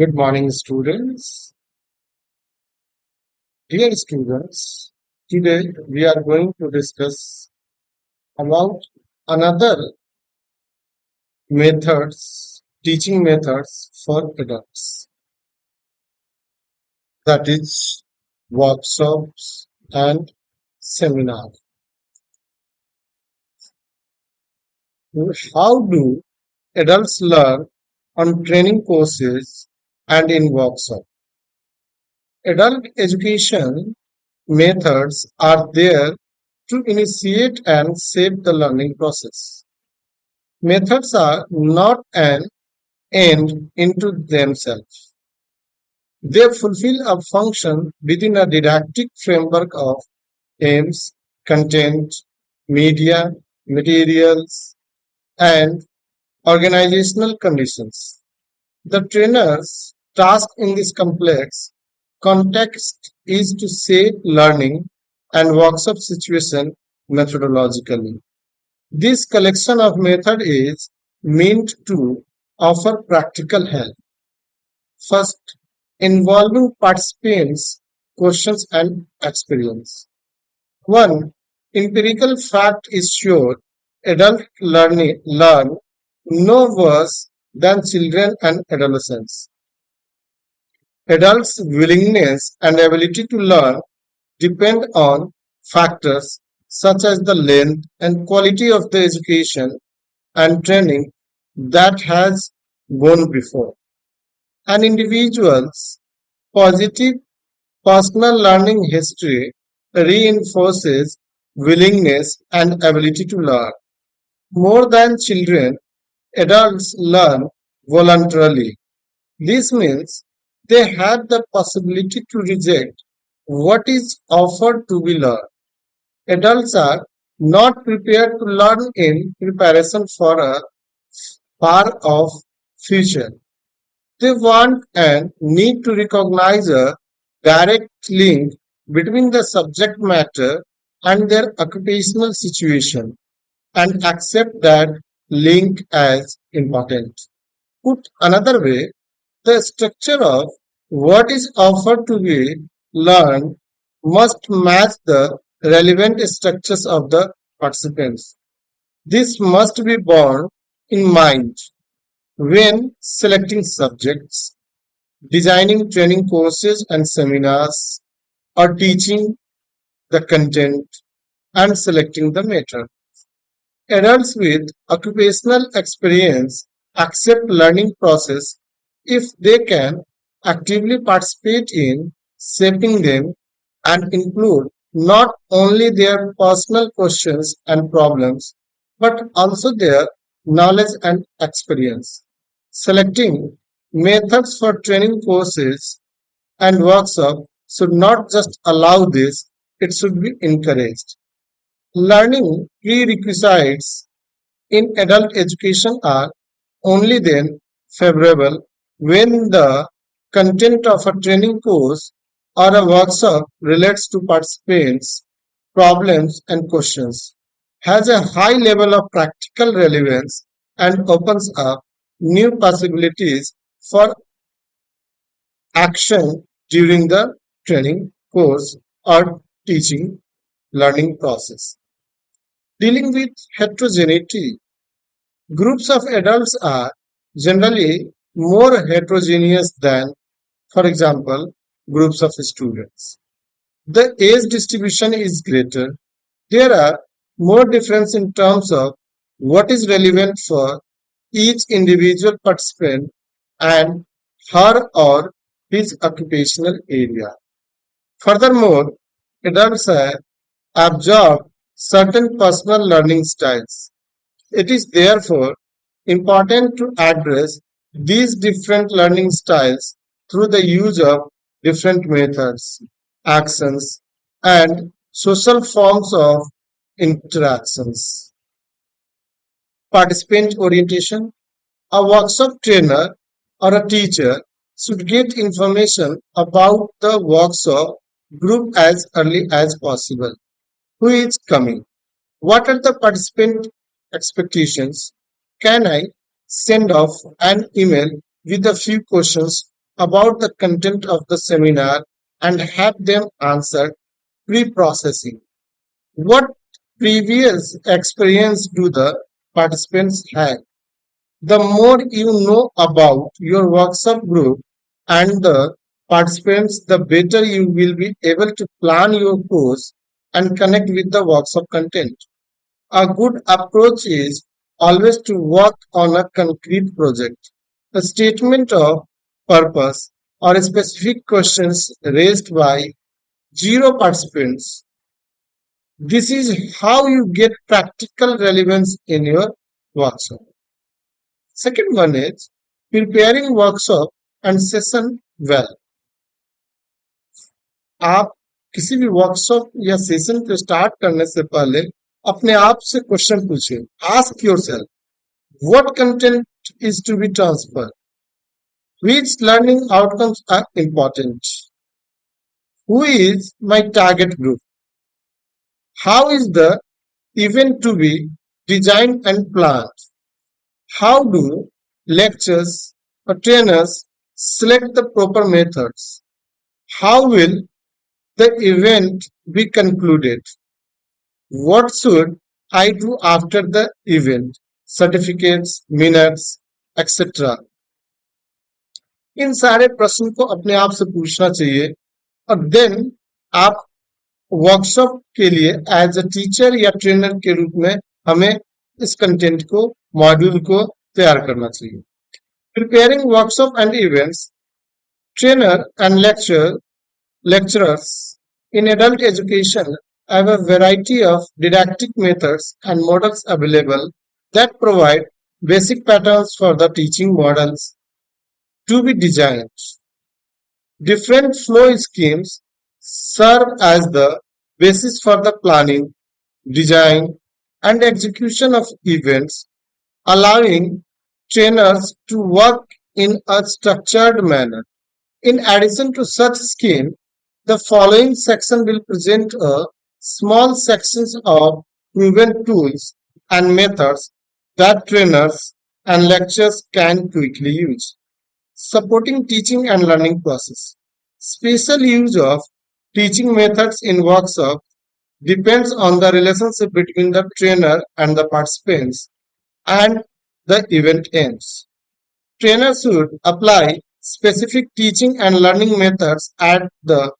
Good morning, students. Dear students, today we are going to discuss about another teaching methods for adults, that is workshops and seminars. How do adults learn on training courses and in workshops? Adult education methods are there to initiate and shape the learning process. Methods are not an end into themselves. They fulfill a function within a didactic framework of aims, content, media, materials, and organizational conditions. The trainer's task in this complex context is to shape learning and workshop situation methodologically. This collection of method is meant to offer practical help. First, involving participants, questions and experience. One empirical fact is sure adults learn no worse than children and adolescents. Adults' willingness and ability to learn depend on factors such as the length and quality of the education and training that has gone before. An individual's positive personal learning history reinforces willingness and ability to learn. More than children, adults learn voluntarily. This means they have the possibility to reject what is offered to be learned. Adults are not prepared to learn in preparation for a far off future. They want and need to recognize a direct link between the subject matter and their occupational situation and accept that link as important. Put another way, the structure of what is offered to be learned must match the relevant structures of the participants. This must be borne in mind when selecting subjects, designing training courses and seminars, or teaching the content and selecting the method. Adults with occupational experience accept learning process if they can actively participate in shaping them and include not only their personal questions and problems but also their knowledge and experience. Selecting methods for training courses and workshops should not just allow this, it should be encouraged. Learning prerequisites in adult education are only then favorable when the content of a training course or a workshop relates to participants' problems and questions, has a high level of practical relevance, and opens up new possibilities for action during the training course or teaching learning process. Dealing with heterogeneity, groups of adults are generally more heterogeneous than, for example, groups of students. The age distribution is greater. There are more difference in terms of what is relevant for each individual participant and her or his occupational area. Furthermore, adults have absorbed certain personal learning styles. It is therefore important to address these different learning styles through the use of different methods, actions, and social forms of interactions. Participant orientation. A workshop trainer or a teacher should get information about the workshop group as early as possible. Who is coming? What are the participant expectations? Can I send off an email with a few questions about the content of the seminar and have them answer pre-processing. What previous experience do the participants have? The more you know about your workshop group and the participants, the better you will be able to plan your course and connect with the workshop content. A good approach is always to work on a concrete project, a statement of purpose, or specific questions raised by zero participants. This is how you get practical relevance in your workshop. Second one is preparing workshop and session well. आप किसी भी workshop या session को start करने से पहले अपने आप से क्वेश्चन पूछिए. Ask yourself, what content is to be transferred? Which learning outcomes are important? Who is my target group? How is the event to be designed and planned? How do lecturers or trainers select the proper methods? How will the event be concluded? What should I do after the event? Certificates, minutes, etc. इन सारे प्रश्न को अपने आप से पूछना चाहिए और then आप वर्कशॉप के लिए एज अ टीचर या ट्रेनर के रूप में हमें इस कंटेंट को मॉड्यूल को तैयार करना चाहिए. Preparing workshop and events. Trainer and lecturers in adult education have a variety of didactic methods and models available that provide basic patterns for the teaching models to be designed. Different flow schemes serve as the basis for the planning, design, and execution of events, allowing trainers to work in a structured manner. In addition to such scheme, the following section will present a small sections of proven tools and methods that trainers and lecturers can quickly use. Supporting teaching and learning process. Special use of teaching methods in workshop depends on the relationship between the trainer and the participants and the event ends. Trainers should apply specific teaching and learning methods at the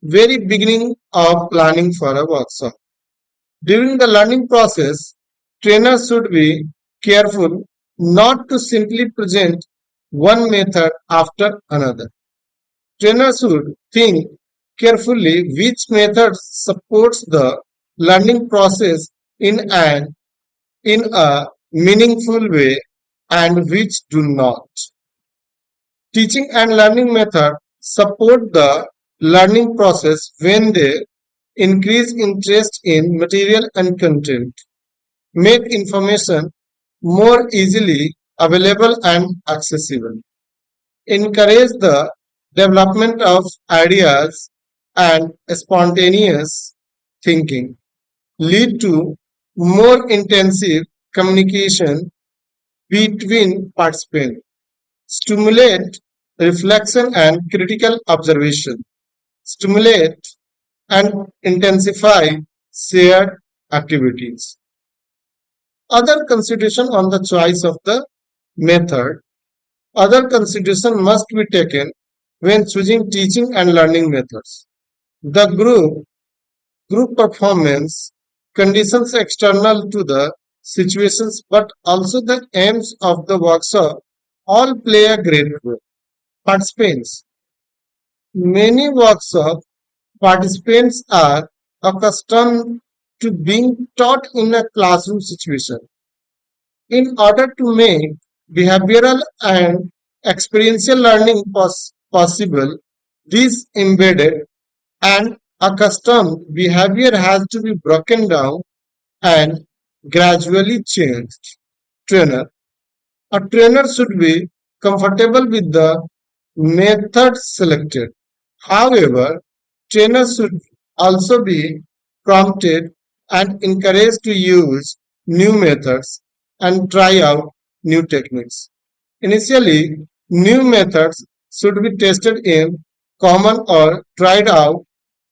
very beginning of planning for a workshop. During the learning process, trainers should be careful not to simply present one method after another. Trainers should think carefully which method supports the learning process in a meaningful way and which do not. Teaching and learning method support the learning process when they increase interest in material and content, make information more easily available and accessible, encourage the development of ideas and spontaneous thinking, lead to more intensive communication between participants, stimulate reflection and critical observation, stimulate and intensify shared activities. Other consideration on the choice of the method. Other consideration must be taken when choosing teaching and learning methods. The group performance, conditions external to the situations, but also the aims of the workshop all play a great role. Participants. Many workshop participants are accustomed to being taught in a classroom situation. In order to make behavioral and experiential learning possible, this embedded and accustomed behavior has to be broken down and gradually changed. Trainer. A trainer should be comfortable with the method selected. However, trainers should also be prompted and encouraged to use new methods and try out new techniques. Initially, new methods should be tested in common or tried out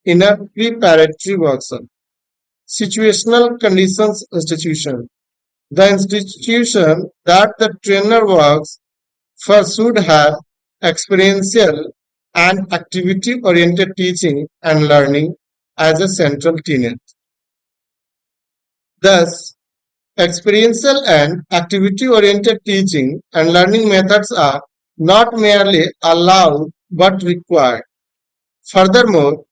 in a preparatory workshop. Situational conditions institution. The institution that the trainer works for should have experiential and activity-oriented teaching and learning as a central tenet. Thus, experiential and activity-oriented teaching and learning methods are not merely allowed but required. Furthermore,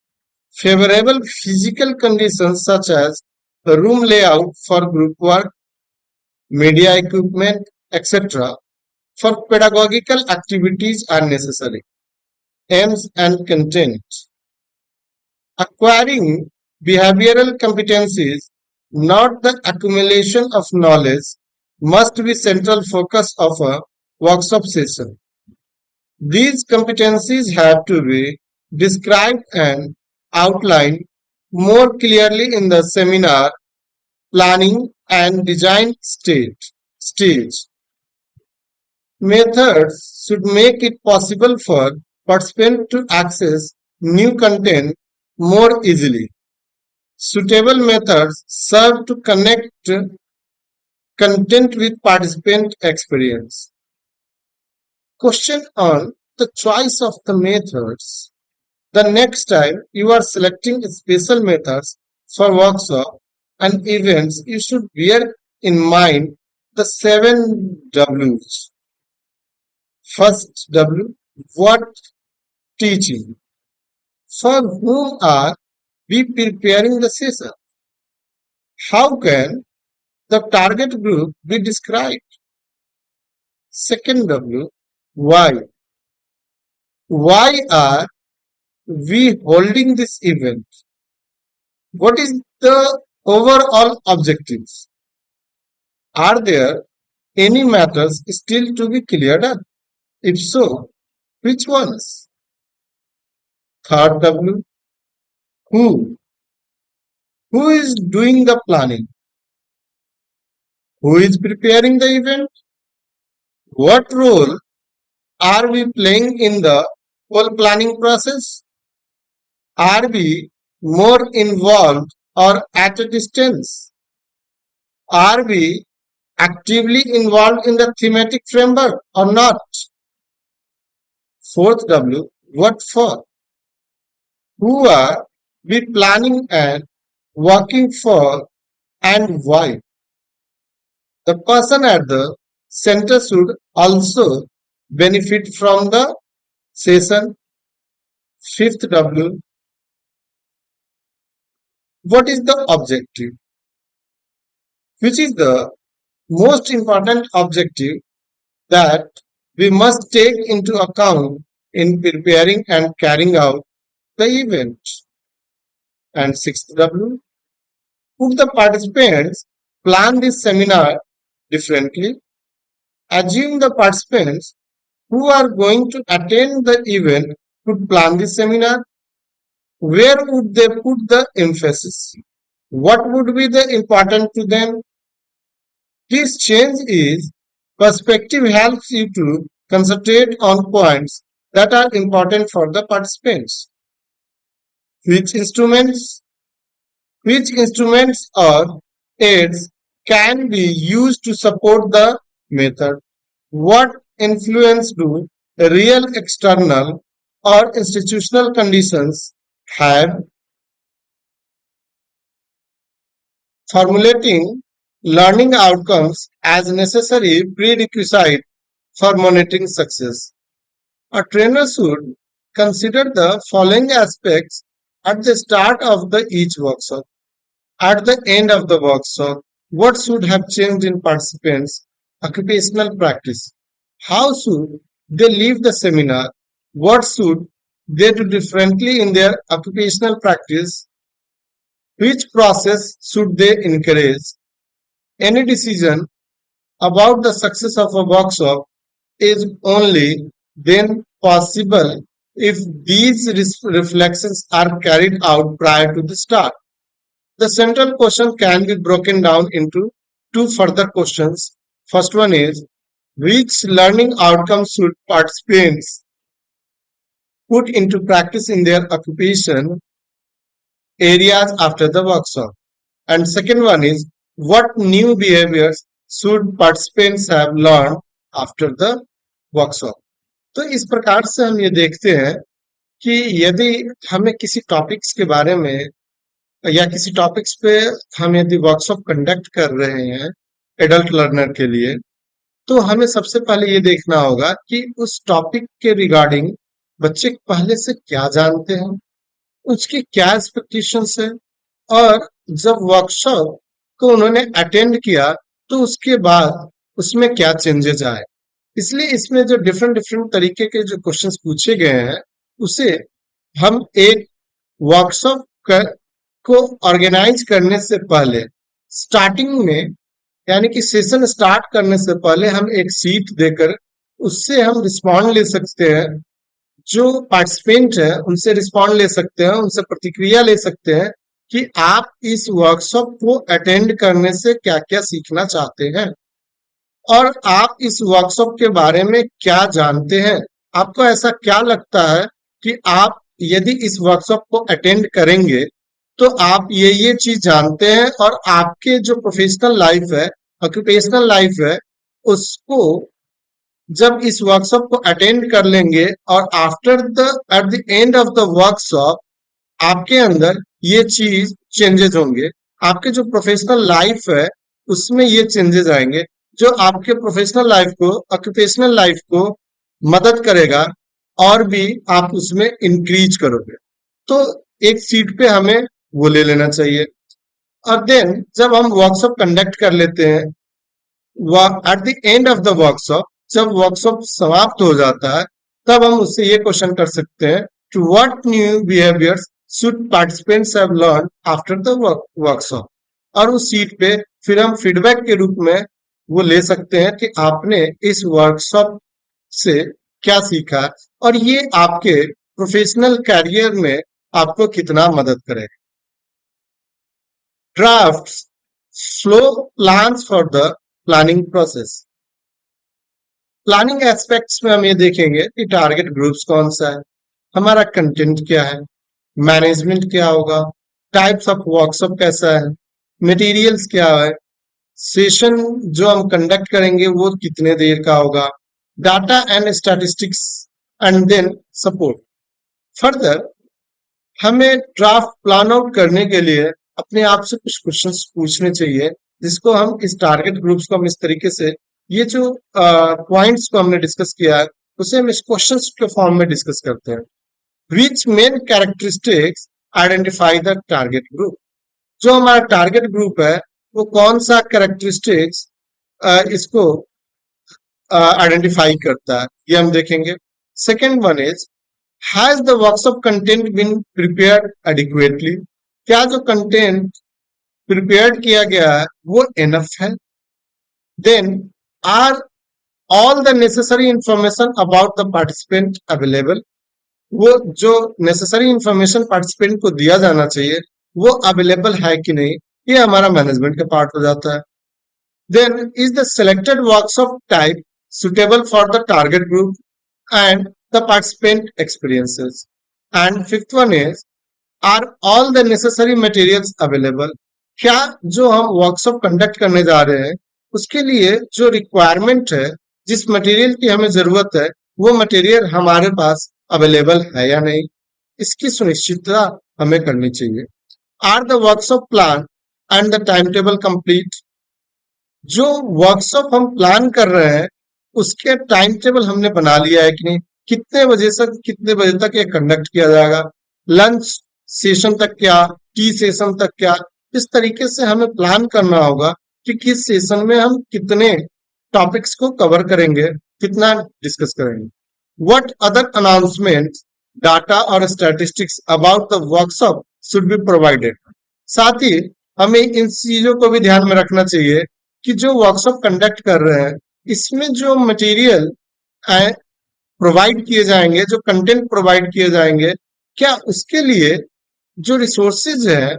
favorable physical conditions such as the room layout for group work, media equipment, etc. for pedagogical activities are necessary. Aims and content. Acquiring behavioral competencies, not the accumulation of knowledge, must be central focus of a workshop session. These competencies have to be described and outlined more clearly in the seminar planning and design stage. Methods should make it possible for participants to access new content more easily. Suitable methods serve to connect content with participant experience. Question on the choice of the methods. The next time you are selecting special methods for workshop and events, you should bear in mind the 7 W's. First W, what teaching? For whom are we preparing the session? How can the target group be described? Second W, why? Why are we holding this event? What is the overall objectives? Are there any matters still to be cleared up? If so, which ones? Third W, who? Who is doing the planning? Who is preparing the event? What role are we playing in the whole planning process? Are we more involved or at a distance? Are we actively involved in the thematic framework or not? Fourth W, what for? Who are we planning and working for and why? The person at the center should also benefit from the session. Fifth W, what is the objective? Which is the most important objective that we must take into account in preparing and carrying out the event? And sixth W, could the participants plan this seminar differently? Assume the participants who are going to attend the event could plan this seminar. Where would they put the emphasis? What would be the important to them? This change is perspective helps you to concentrate on points that are important for the participants. Which instruments or aids can be used to support the method? What influence do real external or institutional conditions have? Formulating learning outcomes as necessary prerequisite for monitoring success. A trainer should consider the following aspects at the start of each workshop. At the end of the workshop, what should have changed in participants' occupational practice? How should they leave the seminar? What should they do differently in their occupational practice? Which process should they encourage? Any decision about the success of a workshop is only then possible if these reflections are carried out prior to the start. The central question can be broken down into two further questions. First one is, which learning outcomes should participants put into practice in their occupation areas after the workshop. And second one is, what new behaviors should participants have learned after the workshop? तो इस प्रकार से हम ये देखते हैं कि यदि हमें किसी टॉपिक्स के बारे में या किसी टॉपिक्स पे हम यदि वर्कशॉप कंडक्ट कर रहे हैं एडल्ट लर्नर के लिए, तो हमें सबसे पहले ये देखना होगा कि उस टॉपिक के रिगार्डिंग बच्चे पहले से क्या जानते हैं, उसकी क्या एक्सपेक्टेशंस है, और जब वर्कशॉप को उन्होंने अटेंड किया तो उसके बाद उसमें क्या चेंजेस आए। इसलिए इसमें जो डिफरेंट डिफरेंट तरीके के जो क्वेश्चंस पूछे गए हैं उसे हम एक वर्कशॉप को ऑर्गेनाइज करने से पहले स्टार्टिंग में, यानी कि सेशन स्टार्ट करने से पहले हम एक सीट देकर उससे हम रिस्पॉन्ड ले सकते हैं, जो पार्टिसिपेंट है उनसे रिस्पॉन्ड ले सकते हैं, उनसे प्रतिक्रिया ले सकते हैं कि आप इस वर्कशॉप को अटेंड करने से क्या क्या सीखना चाहते हैं और आप इस वर्कशॉप के बारे में क्या जानते हैं। आपको ऐसा क्या लगता है कि आप यदि इस वर्कशॉप को अटेंड करेंगे तो आप ये चीज जानते हैं और आपके जो प्रोफेशनल लाइफ है, ऑक्यूपेशनल लाइफ है, उसको जब इस वर्कशॉप को अटेंड कर लेंगे और at the end of the workshop आपके अंदर ये चीज चेंजेस होंगे। आपके जो प्रोफेशनल लाइफ है उसमें ये चेंजेस आएंगे जो आपके प्रोफेशनल लाइफ को, ऑक्यूपेशनल लाइफ को मदद करेगा और भी आप उसमें इंक्रीज करोगे। तो एक सीट पे हमें वो ले लेना चाहिए। और देन जब हम वर्कशॉप कंडक्ट कर लेते हैं, at the end of the workshop, जब वर्कशॉप समाप्त हो जाता है, तब हम उससे ये क्वेश्चन कर सकते हैं कि what new behaviours should participants have learned after the workshop। और उस सीट पे फिर हम फीडबैक के रूप में वो ले सकते हैं कि आपने इस वर्कशॉप से क्या सीखा और ये आपके प्रोफेशनल कैरियर में आपको कितना मदद करेगा। Draft slow plans for the planning process. Planning aspects में हम ये देखेंगे कि टारगेट ग्रुप्स कौन सा है, हमारा कंटेंट क्या है, मैनेजमेंट क्या होगा, टाइप्स ऑफ वर्कशॉप कैसा है, मटेरियल्स क्या है, सेशन जो हम कंडक्ट करेंगे वो कितने देर का होगा, data and statistics, and then support. Further हमें ड्राफ्ट प्लान आउट करने के लिए अपने आप से कुछ क्वेश्चंस पूछने चाहिए, जिसको हम इस टारगेट ग्रुप्स को हम इस तरीके से, ये जो पॉइंट्स को हमने डिस्कस किया है उसे हम इस क्वेश्चंस के फॉर्म में डिस्कस करते हैं। Which main characteristics identify the target group? जो हमारा टारगेट ग्रुप है वो कौन सा कैरेक्टरिस्टिक्स इसको आइडेंटिफाई करता है, ये हम देखेंगे। Second one is, has the workshop content been prepared adequately? क्या जो कंटेंट प्रिपेयर्ड किया गया है वो इनफ है? Then are all the necessary information about the participant available? वो जो नेसेसरी इंफॉर्मेशन पार्टिसिपेंट को दिया जाना चाहिए वो अवेलेबल है कि नहीं, ये हमारा मैनेजमेंट का पार्ट हो जाता है। Then is the selected workshop type suitable for the target group and the participant experiences? And fifth one is, are all the necessary materials available? क्या जो हम वर्कशॉप कंडक्ट करने जा रहे हैं उसके लिए जो रिक्वायरमेंट है, जिस मटेरियल की हमें जरूरत है, वो मटेरियल हमारे पास अवेलेबल है या नहीं, इसकी सुनिश्चितता हमें करनी चाहिए। Are the workshop plan and the time table complete? जो वर्कशॉप हम प्लान कर रहे हैं उसके टाइम टेबल हमने बना लिया है कि नहीं, कितने बजे से कितने बजे तक ये कंडक्ट किया जाएगा, लंच सेशन तक क्या, टी सेशन तक क्या, इस तरीके से हमें प्लान करना होगा कि किस सेशन में हम कितने टॉपिक्स को कवर करेंगे, कितना डिस्कस करेंगे। What other announcements, data और statistics about the workshop should be provided? साथ ही हमें इन चीजों को भी ध्यान में रखना चाहिए कि जो वर्कशॉप कंडक्ट कर रहे हैं इसमें जो मटेरियल प्रोवाइड किए जाएंगे, जो कंटेंट प्रोवाइड किए जाएंगे, क्या उसके लिए जो रिसोर्सेज है,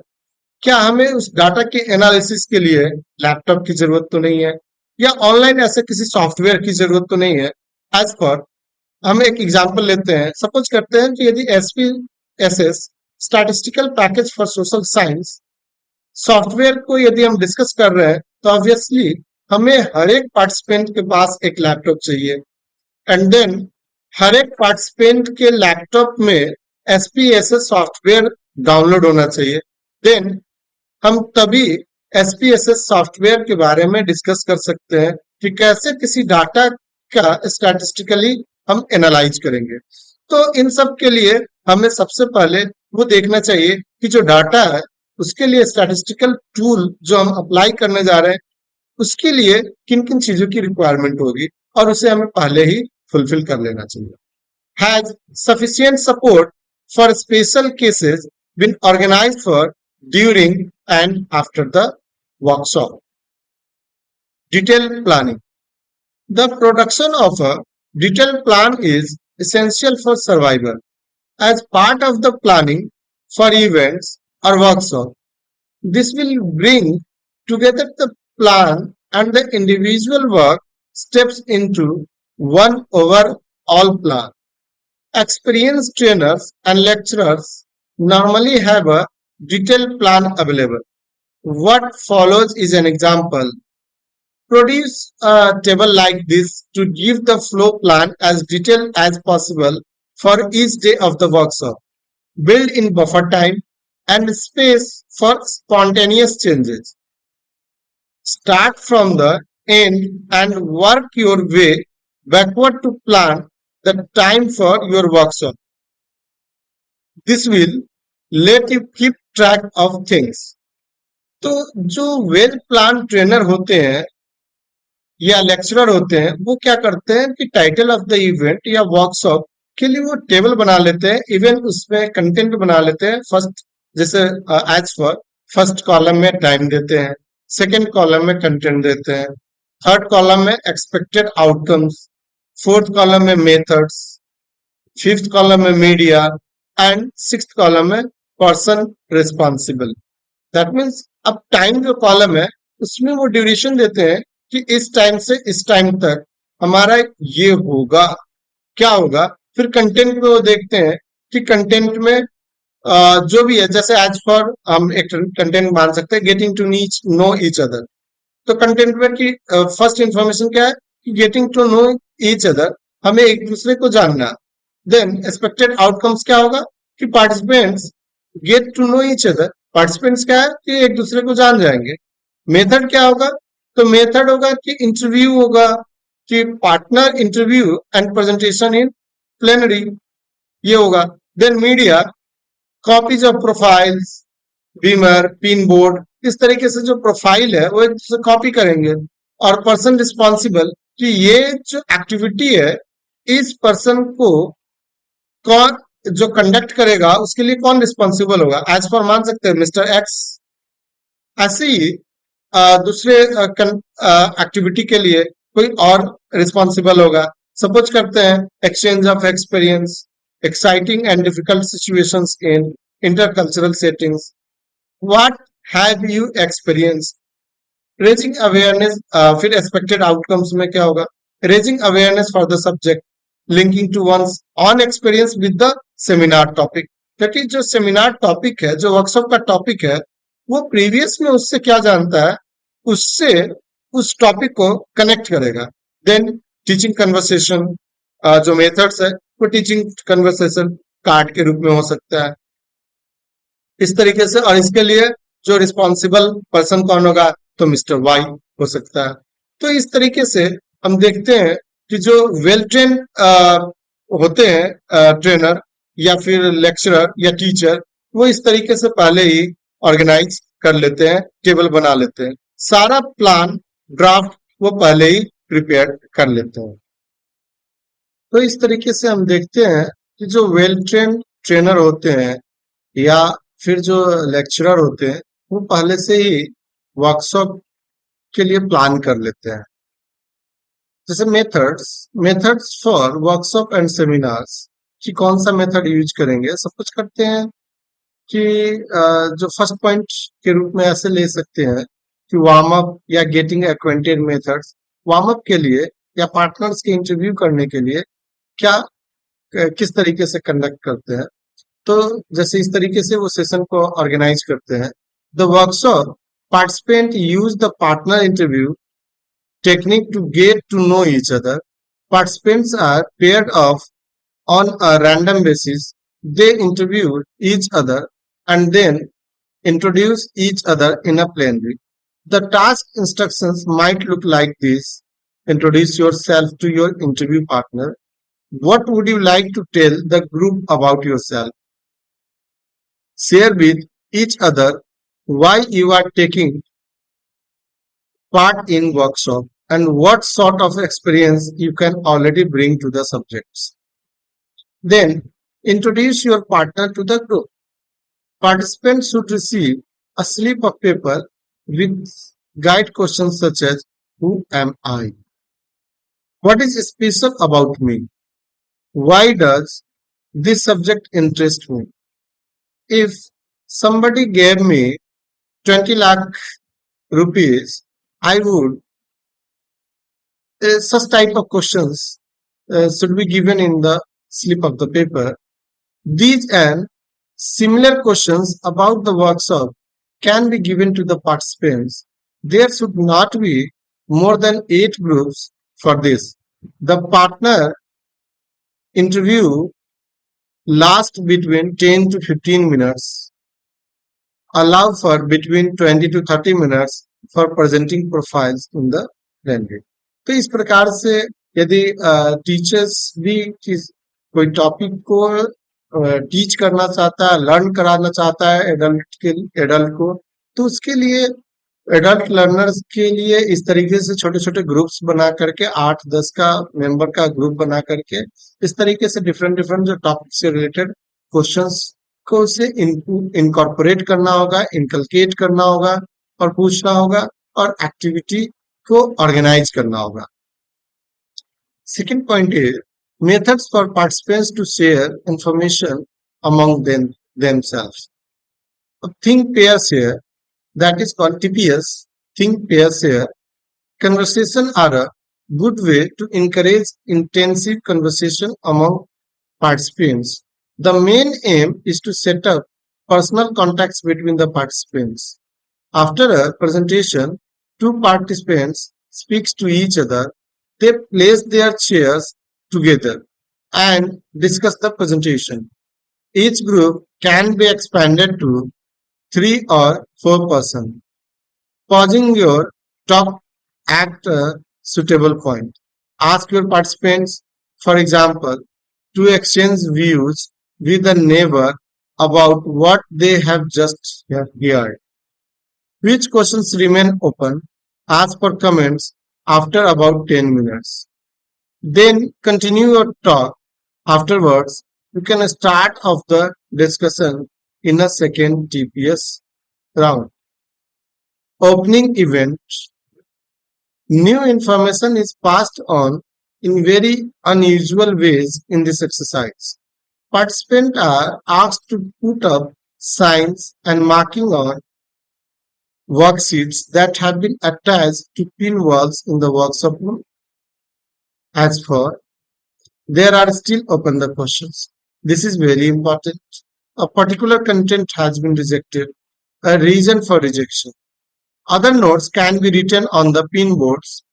क्या हमें उस डाटा के एनालिसिस के लिए लैपटॉप की जरूरत तो नहीं है या ऑनलाइन ऐसे किसी सॉफ्टवेयर की जरूरत तो नहीं है। एज पर हम एक एग्जांपल लेते हैं, सपोज करते हैं कि यदि SPSS statistical package for social science software को यदि हम डिस्कस कर रहे हैं, तो ऑब्वियसली हमें हर एक पार्टिसिपेंट के पास एक लैपटॉप चाहिए, एंड देन हर एक पार्टिसिपेंट के लैपटॉप में SPSS सॉफ्टवेयर डाउनलोड होना चाहिए। देन हम तभी SPSS सॉफ्टवेयर के बारे में डिस्कस कर सकते हैं कि कैसे किसी डाटा का स्टैटिस्टिकली हम एनालाइज करेंगे। तो इन सब के लिए हमें सबसे पहले वो देखना चाहिए कि जो डाटा है उसके लिए स्टैटिस्टिकल टूल जो हम अप्लाई करने जा रहे हैं उसके लिए किन किन चीजों की रिक्वायरमेंट होगी, और उसे हमें पहले ही फुलफिल कर लेना चाहिए। Has sufficient support for special cases been organized for during and after the workshop? Detailed planning. The production of a detailed plan is essential for survival. As part of the planning for events or workshop, this will bring together the plan and the individual work steps into one overall plan. Experienced trainers and lecturers normally have a detailed plan available. What follows is an example. Produce a table like this to give the flow plan as detailed as possible for each day of the workshop. Build in buffer time and space for spontaneous changes. Start from the end and work your way backward to plan the time for your workshop. This will let you keep track of things. तो जो well plan trainer होते हैं या lecturer होते हैं, वो क्या करते हैं कि टाइटल ऑफ द इवेंट या वर्कशॉप के लिए वो टेबल बना लेते हैं, इवन उसमें कंटेंट बना लेते हैं। फर्स्ट जैसे एज फॉर फर्स्ट कॉलम में टाइम देते हैं, सेकंड कॉलम में कंटेंट देते हैं, थर्ड कॉलम में एक्सपेक्टेड आउटकम्स, फोर्थ कॉलम में मेथड्स, फिफ्थ कॉलम में मीडिया एंड सिक्स्थ कॉलम में पर्सन रिस्पॉन्सिबल। दैट मीन्स अब टाइम जो कॉलम है उसमें वो ड्यूरेशन देते हैं कि इस टाइम से इस टाइम तक हमारा ये होगा, क्या होगा। फिर कंटेंट में वो देखते हैं कि कंटेंट में जो भी है, जैसे एज फॉर हम एक कंटेंट मान सकते हैं getting to know each other. तो कंटेंट में की फर्स्ट इंफॉर्मेशन क्या है कि getting to know each other, हमें एक दूसरे को जानना। देन एक्सपेक्टेड आउटकम्स क्या होगा कि participants get to know each other, participants क्या है कि एक दूसरे को जान जाएंगे। मेथड क्या होगा, तो मेथड होगा कि इंटरव्यू होगा, कि partner interview and presentation in plenary, ये होगा। Then media, copies of profiles, beamer, pin board, इस तरीके से जो प्रोफाइल है वो एक दूसरे कॉपी करेंगे। और पर्सन रिस्पॉन्सिबल, कि ये जो एक्टिविटी है इस पर्सन को कौन जो कंडक्ट करेगा उसके लिए कौन रिस्पॉन्सिबल होगा, एज फॉर मान सकते हैं मिस्टर एक्स। ऐसे ही दूसरे एक्टिविटी के लिए कोई और रिस्पॉन्सिबल होगा। सपोज करते हैं exchange of experience, exciting and difficult situations in intercultural settings, what have you experience, raising awareness. फिर एक्सपेक्टेड आउटकम्स में क्या होगा, raising awareness for the subject, linking to one's own experience with the seminar topic. क्योंकि जो seminar topic है, जो workshop का topic है, वो प्रीवियस में उससे क्या जानता है, उससे उस टॉपिक को कनेक्ट करेगा। देन टीचिंग कन्वर्सेशन, जो मेथड्स है वो टीचिंग कन्वर्सेशन कार्ड के रूप में हो सकता है, इस तरीके से। और इसके लिए जो रिस्पॉन्सिबल पर्सन कौन होगा, तो मिस्टर वाई हो सकता है। तो इस तरीके से हम देखते हैं कि जो वेल ट्रेन होते हैं ट्रेनर या फिर लेक्चरर या टीचर, वो इस तरीके से पहले ही ऑर्गेनाइज कर लेते हैं, टेबल बना लेते हैं, सारा प्लान ड्राफ्ट वो पहले ही प्रिपेयर कर लेते हैं। तो इस तरीके से हम देखते हैं कि जो वेल ट्रेन ट्रेनर होते हैं या फिर जो लेक्चरर होते हैं, वो पहले से ही वर्कशॉप के लिए प्लान कर लेते हैं। जैसे methods for workshop and seminars, कि कौन सा मेथड यूज करेंगे। सब कुछ करते हैं कि जो फर्स्ट पॉइंट के रूप में ऐसे ले सकते हैं कि वार्म अप या getting acquainted methods. Warm up के लिए या पार्टनर्स के इंटरव्यू करने के लिए क्या किस तरीके से कंडक्ट करते हैं। तो जैसे इस तरीके से वो सेशन को ऑर्गेनाइज करते हैं। The workshop participant use the partner interview technique to get to know each other. Participants are paired off on a random basis. They interview each other and then introduce each other in a plain way. The task instructions might look like this. Introduce yourself to your interview partner. What would you like to tell the group about yourself? Share with each other why you are taking part in workshop and what sort of experience you can already bring to the subjects. Then introduce your partner to the group. Participants should receive a slip of paper with guide questions such as who am I? What is special about me? Why does this subject interest me? If somebody gave me 20 lakh rupees, I would such type of questions should be given in the slip of the paper. These and similar questions about the workshop can be given to the participants. There should not be more than 8 groups for this. The partner interview lasts between 10 to 15 minutes. Allow for between 20 to 30 minutes for presenting profiles in the plenary. तो इस प्रकार से यदि teachers भी कोई topic को teach करना चाहता है, लर्न कराना चाहता है एडल्ट को, तो उसके लिए एडल्ट लर्नर्स के लिए इस तरीके से छोटे छोटे ग्रुप्स बना करके 8-10 का मेंबर का ग्रुप बना करके इस तरीके से डिफरेंट डिफरेंट जो टॉपिक से रिलेटेड क्वेश्चंस को उसे इनकॉर्पोरेट करना होगा, इनकलकेट करना होगा और पूछना होगा और एक्टिविटी को ऑर्गेनाइज करना होगा. Second point is methods for participants to share information among themselves. Think pair share, that is called TPS. Think pair share. Conversation are a good way to encourage intensive conversation among participants. The main aim is to set up personal contacts between the participants. After a presentation, two participants speaks to each other. They place their chairs together and discuss the presentation. Each group can be expanded to 3 or 4 persons. Pausing your talk at a suitable point. Ask your participants, for example, to exchange views with a neighbor about what they have just heard. Which questions remain open? Ask for comments after about 10 minutes. Then continue your talk. Afterwards, you can start off the discussion in a second TPS round. Opening event. New information is passed on in very unusual ways in this exercise. Participants are asked to put up signs and marking on worksheets that have been attached to pin walls in the workshop room. As for there are still open the questions. This is very important. A particular content has been rejected. A reason for rejection. Other notes can be written on the pin boards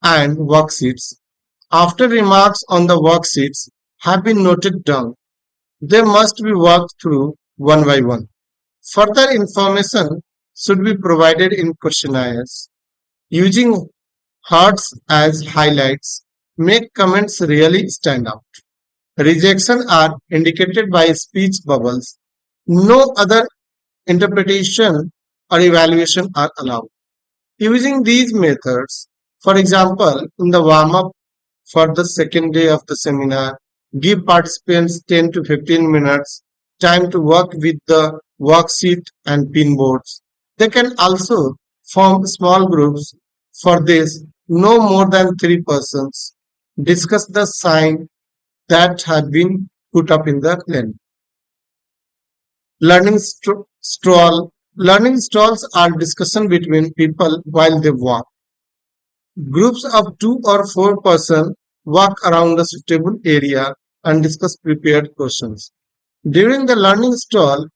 and worksheets. After remarks on the worksheets have been noted down, they must be worked through one by one. Further information should be provided in questionnaires. Using hearts as highlights make comments really stand out. Rejection are indicated by speech bubbles. No other interpretation or evaluation are allowed. Using these methods, for example, in the warm-up for the second day of the seminar, give participants 10 to 15 minutes time to work with the worksheet and pin boards. They can also form small groups. For this, no more than 3 persons. Discuss the sign that have been put up in the plan. Learning stall. Learning stalls are discussion between people while they walk. Groups of 2 or 4 persons walk around a suitable area and discuss prepared questions. During the learning stall,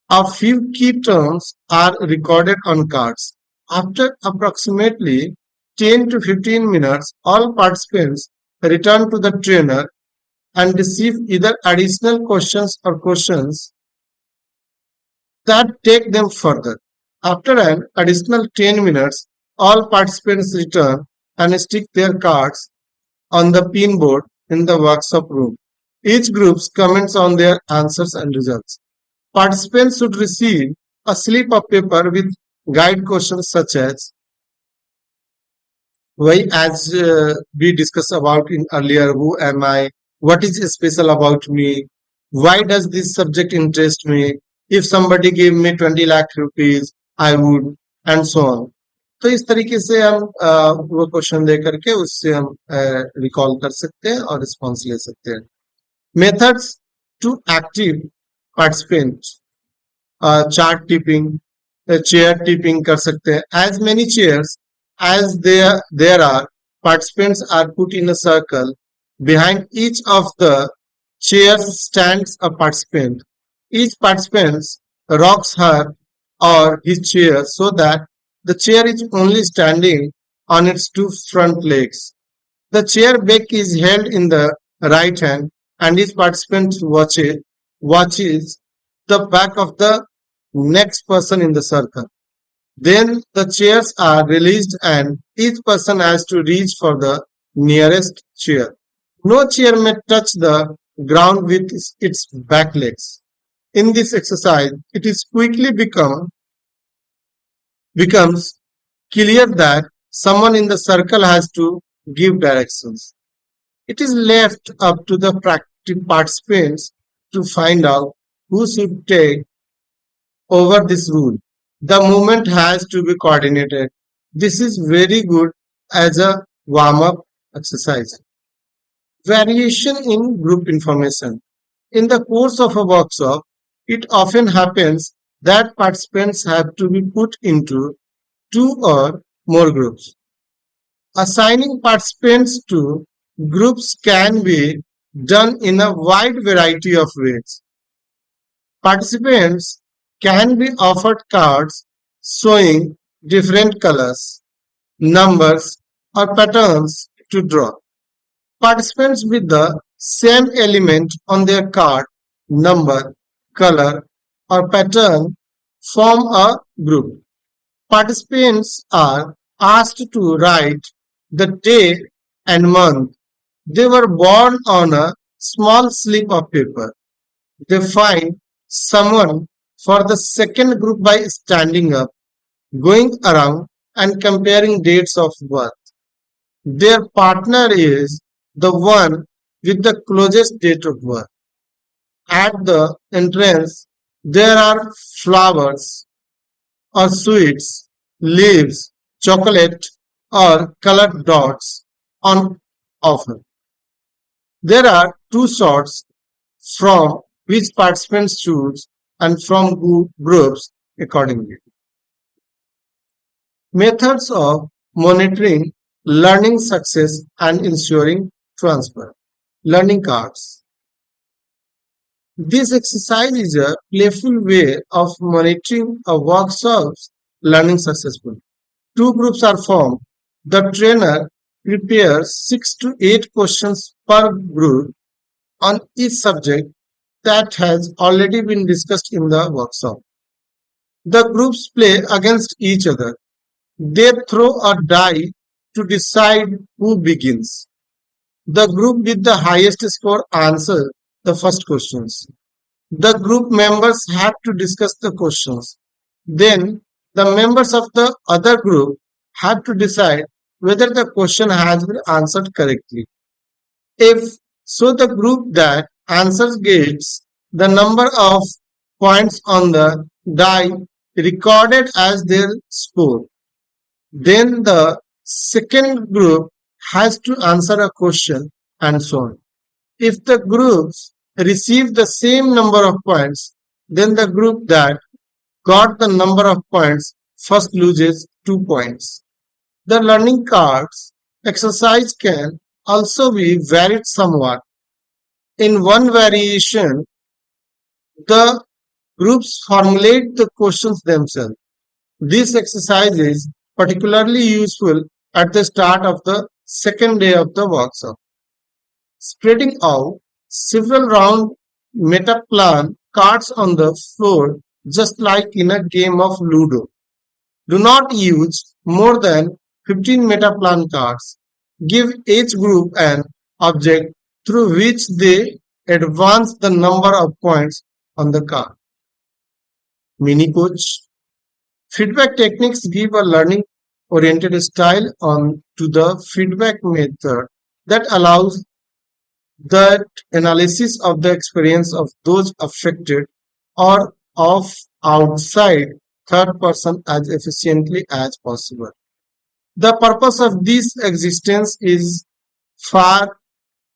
a few key terms are recorded on cards. After approximately 10 to 15 minutes, all participants return to the trainer and receive either additional questions or questions that take them further. After an additional 10 minutes, all participants return and stick their cards on the pin board in the workshop room. Each group comments on their answers and results. Participants should receive a slip of paper with guide questions such as why, as we discussed about in earlier, who am I? What is special about me? Why does this subject interest me? If somebody gave me 20 lakh rupees, I would, and so on. तो इस तरीके से हम वो question दे करके उससे हम recall कर सकते हैं और रिस्पॉन्स ले सकते हैं. Methods to active participant, chart tipping, chair tipping कर सकते हैं. As many chairs as there are, participants are put in a circle. Behind each of the chairs stands a participant. Each participant rocks her or his chair so that the chair is only standing on its two front legs. The chair back is held in the right hand and each participant watches the back of the next person in the circle. Then the chairs are released and each person has to reach for the nearest chair. No chair may touch the ground with its back legs. In this exercise, it is quickly becomes clear that someone in the circle has to give directions. It is left up to the participants to find out who should take over this rule. The movement has to be coordinated. This is very good as a warm-up exercise. Variation in group information. In the course of a workshop, it often happens that participants have to be put into two or more groups. Assigning participants to groups can be done in a wide variety of ways. Participants can be offered cards showing different colors, numbers, or patterns to draw. Participants with the same element on their card, number, color, or pattern form a group. Participants are asked to write the day and month they were born on a small slip of paper. They find someone for the second group by standing up, going around and comparing dates of birth. Their partner is the one with the closest date of birth. At the entrance, there are flowers or sweets, leaves, chocolate, or colored dots on offer. There are two sorts from which participants choose and from groups accordingly. Methods of monitoring learning success and ensuring transfer. Learning cards. This exercise is a playful way of monitoring a workshop's learning successfully. Two groups are formed. The trainer prepares 6 to 8 questions per group on each subject that has already been discussed in the workshop. The groups play against each other. They throw a die to decide who begins. The group with the highest score answers the first questions. The group members have to discuss the questions. Then the members of the other group have to decide whether the question has been answered correctly. If so, the group that answers gets the number of points on the die recorded as their score. Then the second group has to answer a question and so on. If the groups receive the same number of points, then the group that got the number of points first loses 2 points. The learning cards exercise can also be varied somewhat. In one variation, the groups formulate the questions themselves. This exercise is particularly useful at the start of the second day of the workshop. Spreading out several round meta plan cards on the floor just like in a game of Ludo. Do not use more than 15 meta plan cards. Give each group an object through which they advance the number of points on the card. Mini coach. Feedback techniques give a learning oriented style on to the feedback method that allows that analysis of the experience of those affected or of outside third person as efficiently as possible. The purpose of this existence is for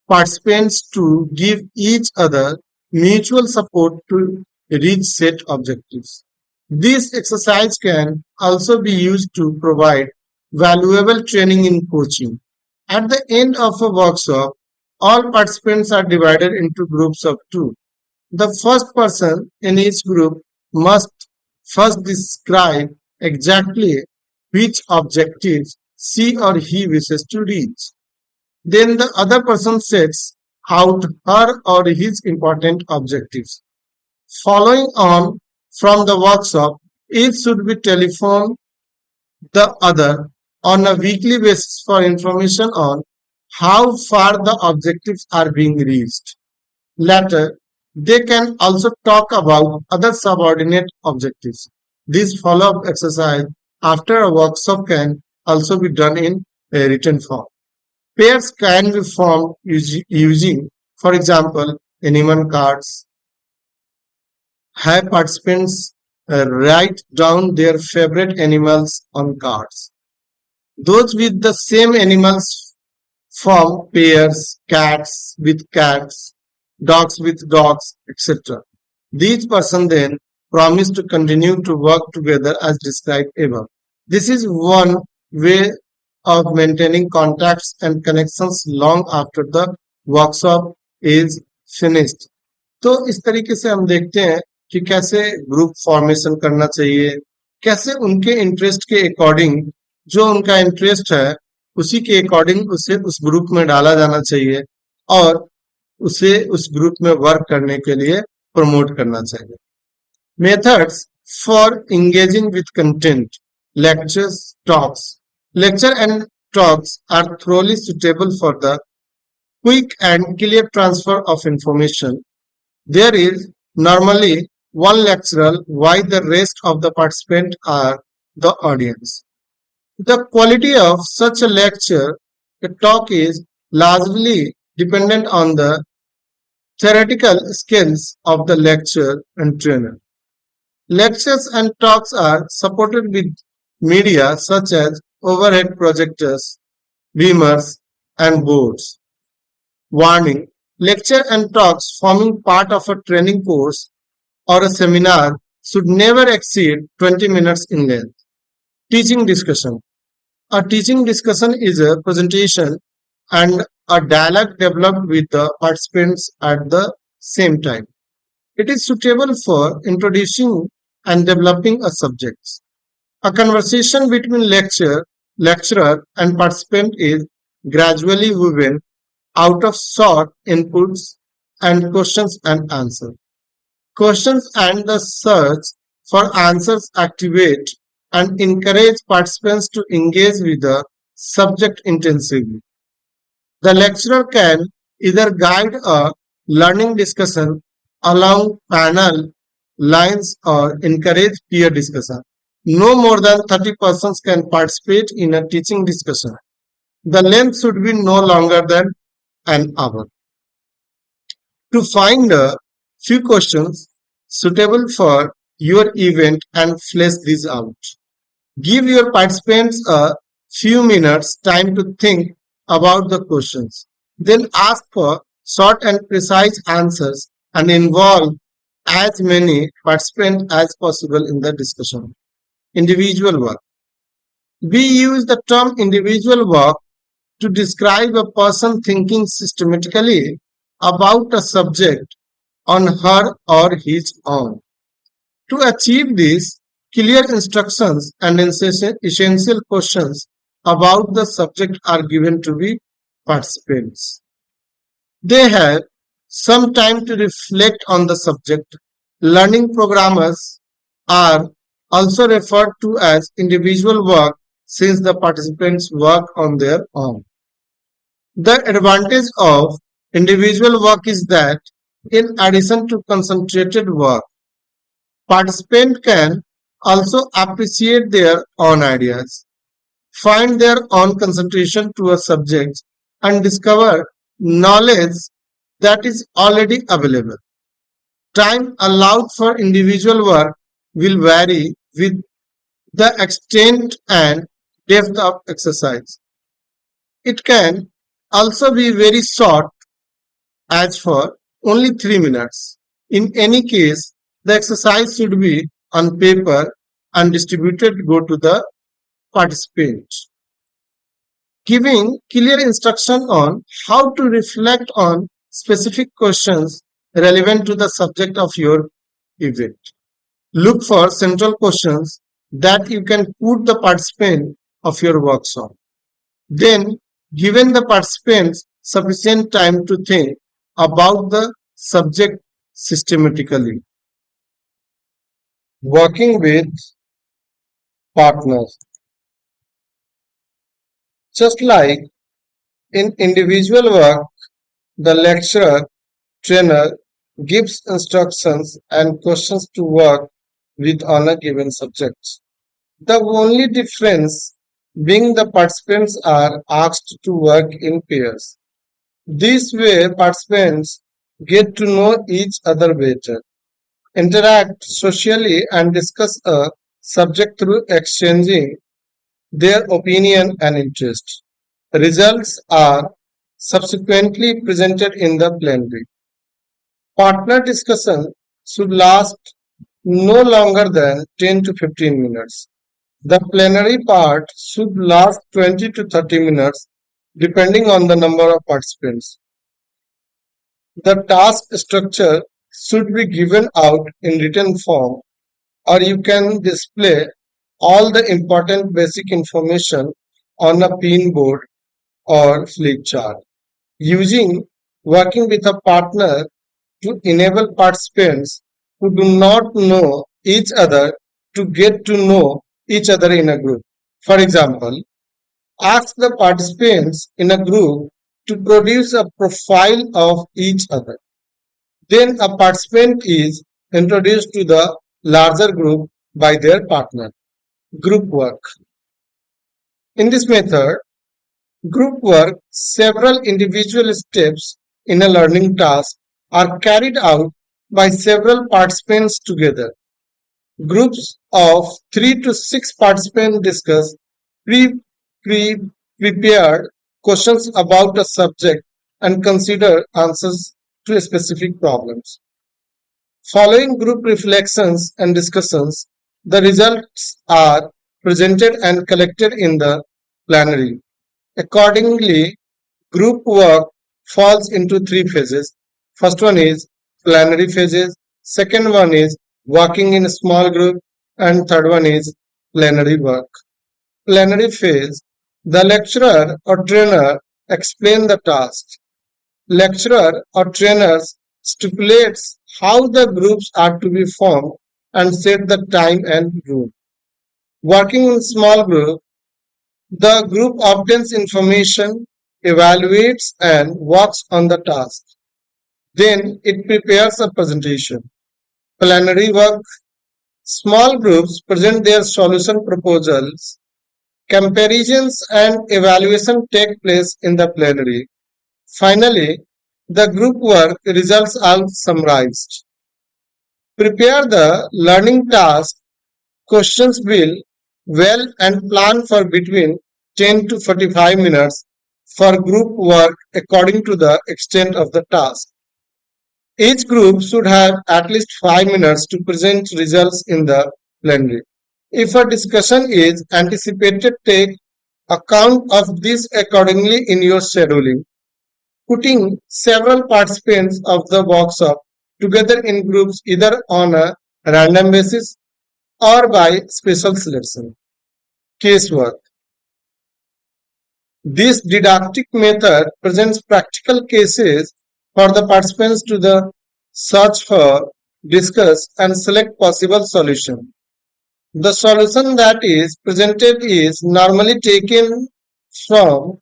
participants to give each other mutual support to reach set objectives. This exercise can also be used to provide valuable training in coaching. At the end of a workshop, all participants are divided into groups of two. The first person in each group must first describe exactly which objectives she or he wishes to reach. Then the other person sets out her or his important objectives. Following on from the workshop, each should be telephone the other on a weekly basis for information on how far the objectives are being reached. Later, they can also talk about other subordinate objectives. This follow-up exercise after a workshop can also be done in a written form. Pairs can be formed using, for example, animal cards. Have participants write down their favorite animals on cards. Those with the same animals form pairs, cats with cats, dogs with dogs, etc. These persons then promise to continue to work together as described above. This is one way of maintaining contacts and connections long after the workshop is finished. तो इस तरीके से हम देखते हैं कि कैसे group formation करना चाहिए, कैसे उनके इंटरेस्ट के अकॉर्डिंग जो उनका इंटरेस्ट है उसी के अकॉर्डिंग उसे उस ग्रुप में डाला जाना चाहिए और उसे उस ग्रुप में वर्क करने के लिए प्रमोट करना चाहिए. Methods for engaging with content. Lectures, talks. Lecture and talks are thoroughly suitable for the quick and clear transfer of information. There is normally one lecturer while the rest of the participants are the audience. The quality of such a lecture, a talk is largely dependent on the theoretical skills of the lecturer and trainer. Lectures and talks are supported with media such as overhead projectors, beamers, and boards. Warning: lecture and talks forming part of a training course or a seminar should never exceed 20 minutes in length. Teaching discussion. A teaching discussion is a presentation and a dialogue developed with the participants at the same time. It is suitable for introducing and developing a subject. A conversation between lecturer and participant is gradually woven out of short inputs and questions and answers. Questions and the search for answers activate and encourage participants to engage with the subject intensively. The lecturer can either guide a learning discussion along panel lines or encourage peer discussion. No more than 30 persons can participate in a teaching discussion. The length should be no longer than an hour. To find a few questions suitable for your event and flesh these out. Give your participants a few minutes time to think about the questions. Then ask for short and precise answers and involve as many participants as possible in the discussion. Individual work. We use the term individual work to describe a person thinking systematically about a subject on her or his own. To achieve this, clear instructions and essential questions about the subject are given to the participants. They have some time to reflect on the subject. Learning programmers are also referred to as individual work since the participants work on their own. The advantage of individual work is that in addition to concentrated work, participants can also appreciate their own ideas, find their own concentration to a subject, and discover knowledge that is already available. Time allowed for individual work will vary with the extent and depth of exercise. It can also be very short, as for only 3 minutes. In any case, the exercise should be on paper and distributed go to the participants. Giving clear instruction on how to reflect on specific questions relevant to the subject of your event. Look for central questions that you can put the participant of your workshop. Then, given the participants sufficient time to think about the subject systematically. Working with partners. Just like in individual work, the lecturer, trainer gives instructions and questions to work with on a given subject. The only difference being the participants are asked to work in pairs. This way, participants get to know each other better, interact socially, and discuss a subject through exchanging their opinion and interest. Results are subsequently presented in the plenary. Partner discussion should last no longer than 10 to 15 minutes. The plenary part should last 20 to 30 minutes depending on the number of participants. The task structure should be given out in written form, or you can display all the important basic information on a pin board or flip chart. Using working with a partner to enable participants who do not know each other to get to know each other in a group. For example, ask the participants in a group to produce a profile of each other. Then a participant is introduced to the larger group by their partner. Group work. In this method, group work, several individual steps in a learning task are carried out by several participants together. Groups of 3 to 6 participants discuss pre prepared questions about a subject and consider answers to specific problems. Following group reflections and discussions, the results are presented and collected in the plenary. Accordingly, group work falls into 3 phases. First one is plenary phases, second one is working in a small group, and third one is plenary work. Plenary phase, the lecturer or trainer explain the task. Lecturer or trainers stipulates how the groups are to be formed and set the time and room. Working in small group, the group obtains information, evaluates and works on the task. Then it prepares a presentation. Plenary work, small groups present their solution proposals. Comparisons and evaluation take place in the plenary. Finally, the group work results are summarized. Prepare the learning task, questions will well and plan for between 10 to 45 minutes for group work according to the extent of the task. Each group should have at least 5 minutes to present results in the plenary. If a discussion is anticipated, take account of this accordingly in your scheduling. putting several participants of the workshop together in groups either on a random basis or by special selection. Casework. This didactic method presents practical cases for the participants to the search for, discuss, and select possible solution. The solution that is presented is normally taken from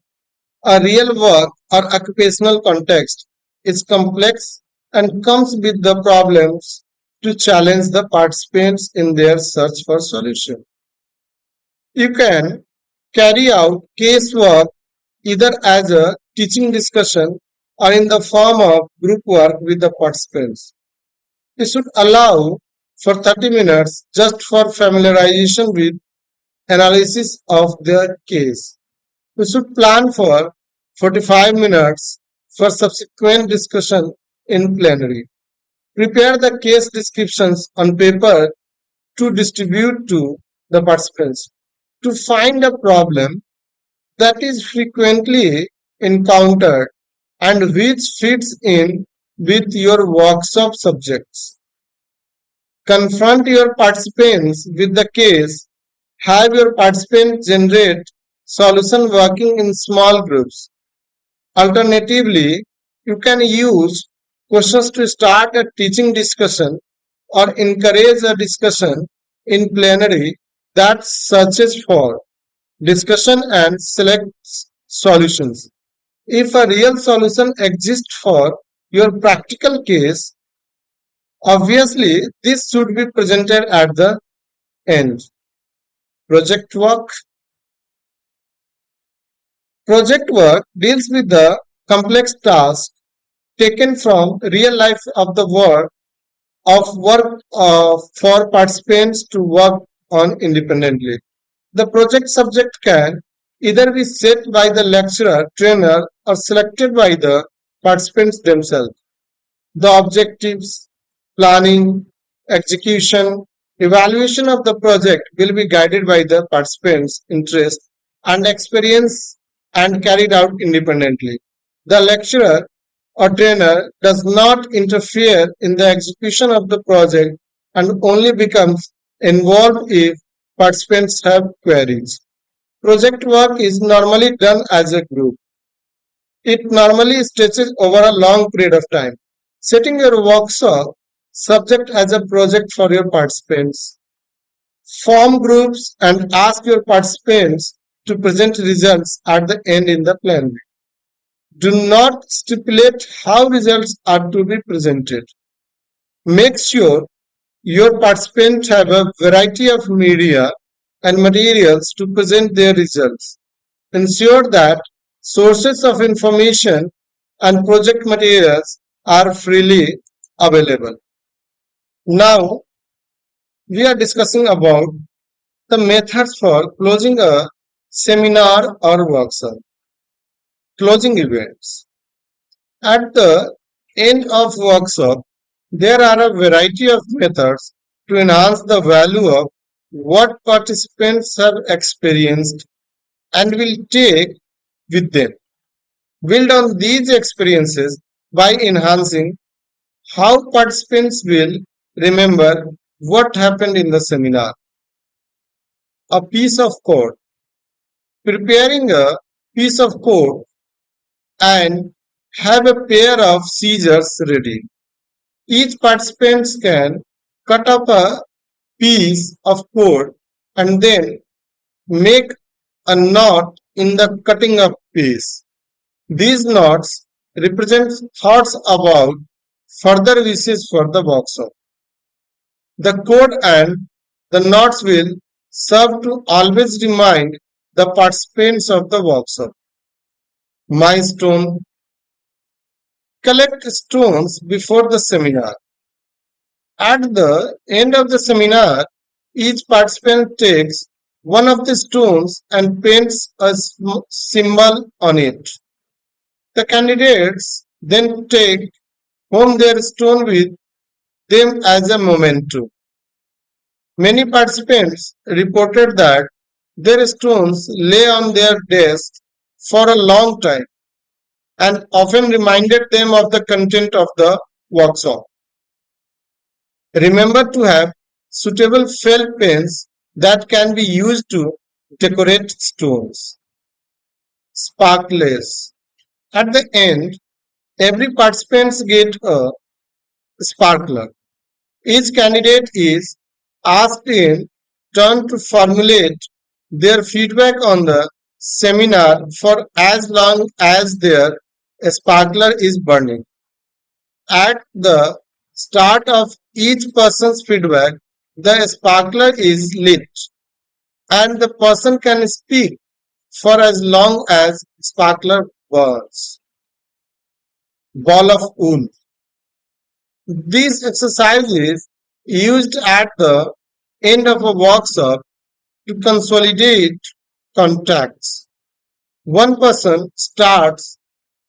a real work or occupational context, is complex and comes with the problems to challenge the participants in their search for solution. You can carry out casework either as a teaching discussion or in the form of group work with the participants. You should allow for 30 minutes just for familiarization with analysis of the case. We should plan for 45 minutes for subsequent discussion in plenary. Prepare the case descriptions on paper to distribute to the participants. To find a problem that is frequently encountered and which fits in with your workshop subjects. Confront your participants with the case. Have your participants generate solution working in small groups. Alternatively, you can use questions to start a teaching discussion or encourage a discussion in plenary that searches for discussion and selects solutions. If a real solution exists for your practical case, obviously this should be presented at the end. Project work. Project work deals with the complex tasks taken from real life of the work for participants to work on independently. The project subject can either be set by the lecturer, trainer, or selected by the participants themselves. The objectives, planning, execution, evaluation of the project will be guided by the participants' interest and experience and carried out independently. The lecturer or trainer does not interfere in the execution of the project and only becomes involved if participants have queries. Project work is normally done as a group. It normally stretches over a long period of time. Setting your workshop subject as a project for your participants. Form groups and ask your participants to present results at the end in the plenary. Do not stipulate how results are to be presented. Make sure your participants have a variety of media and materials to present their results. Ensure that sources of information and project materials are freely available. Now, we are discussing about the methods for closing a seminar or workshop. Closing events. At the end of workshop, there are a variety of methods to enhance the value of what participants have experienced and will take with them. Build on these experiences by enhancing how participants will remember what happened in the seminar. A piece of code. Preparing a piece of code and have a pair of scissors ready. Each participant can cut up a piece of code and then make a knot in the cutting up piece. These knots represent thoughts about further wishes for the workshop. The code and the knots will serve to always remind the participants of the workshop. Milestone. Collect stones before the seminar. At the end of the seminar, each participant takes one of the stones and paints a symbol on it. The candidates then take home their stone with them as a memento. Many participants reported that their stones lay on their desks for a long time. and often reminded them of the content of the workshop. Remember to have suitable felt pens that can be used to decorate stones. Sparklers. At the end, every participant gets a sparkler. Each candidate is asked in turn to formulate their feedback on the seminar for as long as their sparkler is burning. At the start of each person's feedback, the sparkler is lit and the person can speak for as long as sparkler burns. Ball of wool. This exercise is used at the end of a workshop to consolidate contacts. One person starts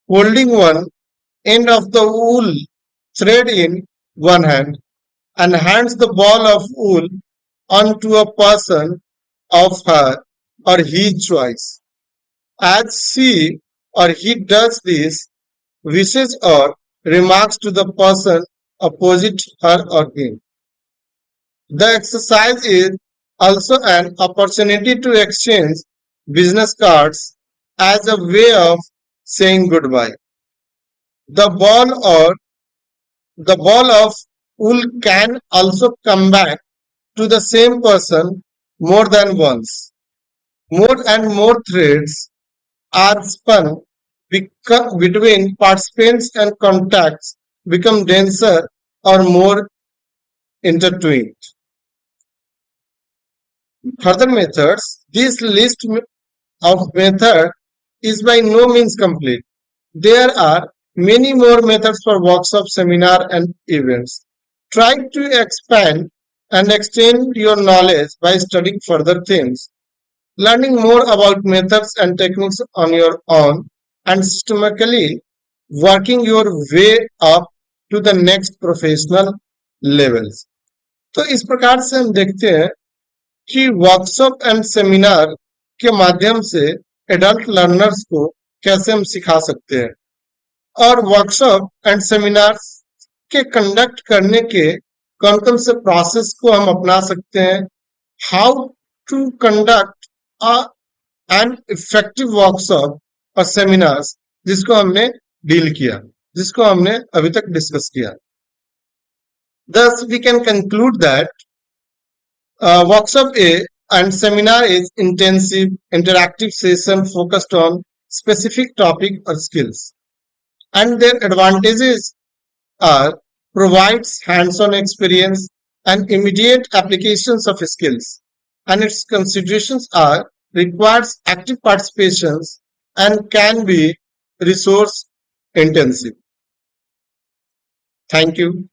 holding one end of the wool thread in one hand and hands the ball of wool onto a person of her or his choice. As she or he does this, wishes or remarks to the person opposite her or him. The exercise is also an opportunity to exchange business cards as a way of saying goodbye. The ball or the ball of wool can also come back to the same person more than once. More and more threads are spun between participants and contacts become denser or more intertwined. Further methods. This list of methods is by no means complete. There are many more methods for workshops, seminar, and events. Try to expand and extend your knowledge by studying further themes, learning more about methods and techniques on your own, and systematically working your way up to the next professional levels. तो इस प्रकार से हम देखते हैं कि workshop and seminar के माध्यम से एडल्ट लर्नर्स को कैसे हम सिखा सकते हैं और वर्कशॉप एंड सेमिनार के कंडक्ट करने के कौन कौन से प्रोसेस को हम अपना सकते हैं, how to conduct an effective workshop और सेमिनार्स, जिसको हमने डील किया, जिसको हमने अभी तक डिस्कस किया. Thus, we can conclude that workshop A and seminar is intensive, interactive session focused on specific topic or skills. And their advantages are provides hands-on experience and immediate applications of skills. And its considerations are requires active participations and can be resource intensive. Thank you.